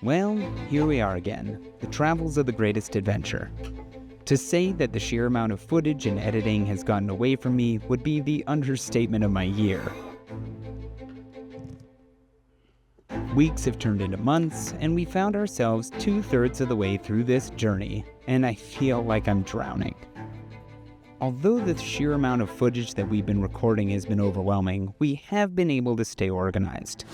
Well, here we are again, the travels of the greatest adventure. To say that the sheer amount of footage and editing has gotten away from me would be the understatement of my year. Weeks have turned into months, and we found ourselves 2/3 of the way through this journey, and I feel like I'm drowning. Although the sheer amount of footage that we've been recording has been overwhelming, we have been able to stay organized.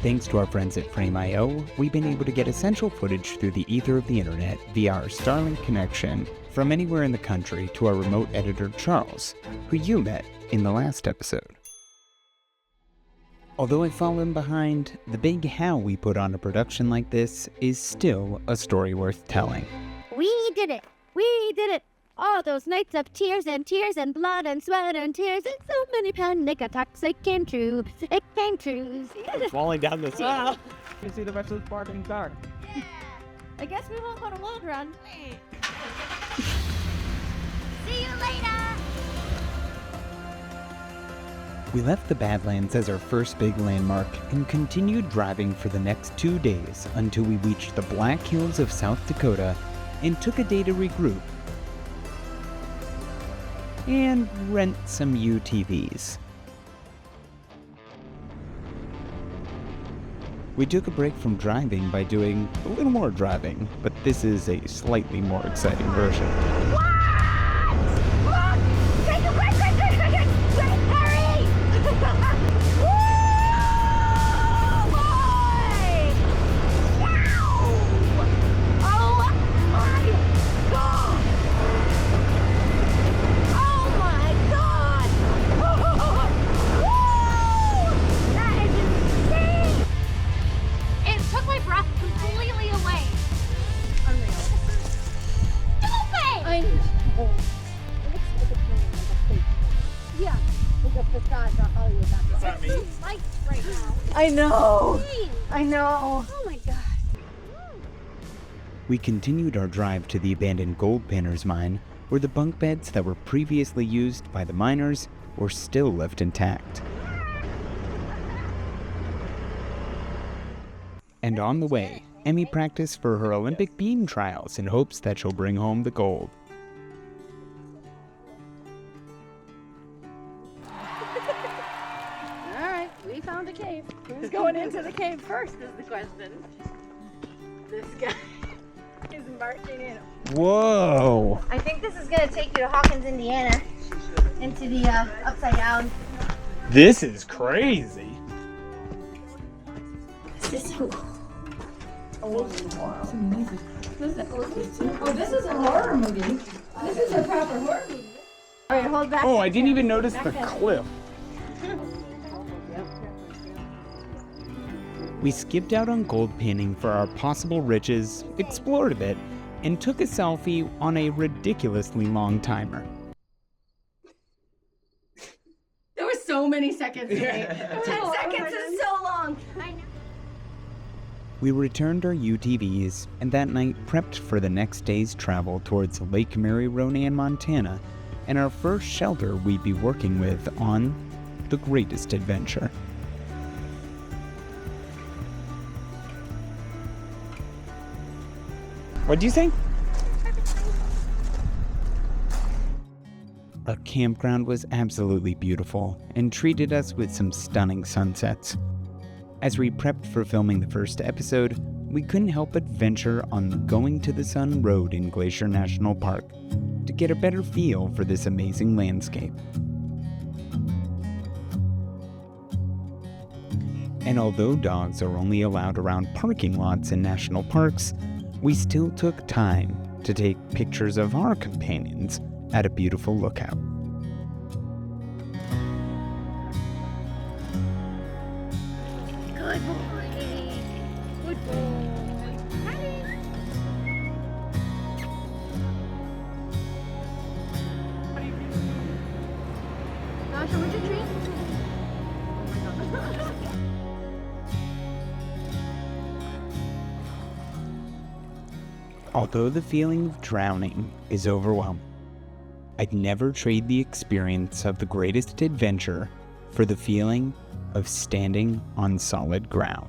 Thanks to our friends at Frame.io, we've been able to get essential footage through the ether of the internet via our Starlink connection from anywhere in the country to our remote editor Charles, who you met in the last episode. Although I've fallen behind, the big how we put on a production like this is still a story worth telling. We did it! We did it! All those nights of tears and blood and sweat and tears and so many panic attacks, it came true. It came true. Falling down the stairs. You can see the rest of the park in dark. Yeah. I guess we won't go to Wild Run. See you later! We left the Badlands as our first big landmark and continued driving for the next 2 days until we reached the Black Hills of South Dakota and took a day to regroup and rent some UTVs. We took a break from driving by doing a little more driving, but this is a slightly more exciting version. Look! Quick, hurry! Woo! Boy! Wow! Oh my God! Oh my God! Woo! That is insane! It took my breath completely away. Unreal. Stupid! I know. Yeah. Look at the guys on Hollywood. That's what I mean. Lights right now. I know. I know. Oh my God. We continued our drive to the abandoned gold panner's mine, where the bunk beds that were previously used by the miners were still left intact. And on the way, Emmy practiced for her Olympic beam trials in hopes that she'll bring home the gold. All right, we found a cave. Who's going into the cave first is the question. This guy is marching in. Whoa! I think this is gonna take you to Hawkins, Indiana, into the upside down. This is crazy. This is so cool. Oh, this is a horror movie. This is a proper horror movie. All right, hold back. Oh, I didn't even notice the cliff. We skipped out on gold panning for our possible riches, explored a bit, and took a selfie on a ridiculously long timer. There were so many seconds to wait. 10 seconds is so long. I know. We returned our UTVs, and that night prepped for the next day's travel towards Lake Mary Ronan, Montana, and our first shelter we'd be working with on the greatest adventure. What'd you say? Our campground was absolutely beautiful and treated us with some stunning sunsets. As we prepped for filming the first episode, we couldn't help but venture on the Going to the Sun Road in Glacier National Park to get a better feel for this amazing landscape. And although dogs are only allowed around parking lots in national parks, we still took time to take pictures of our companions at a beautiful lookout. Good boy. Good boy. Honey. Dasha, what's your treat? Although the feeling of drowning is overwhelming, I'd never trade the experience of the greatest adventure for the feeling of standing on solid ground.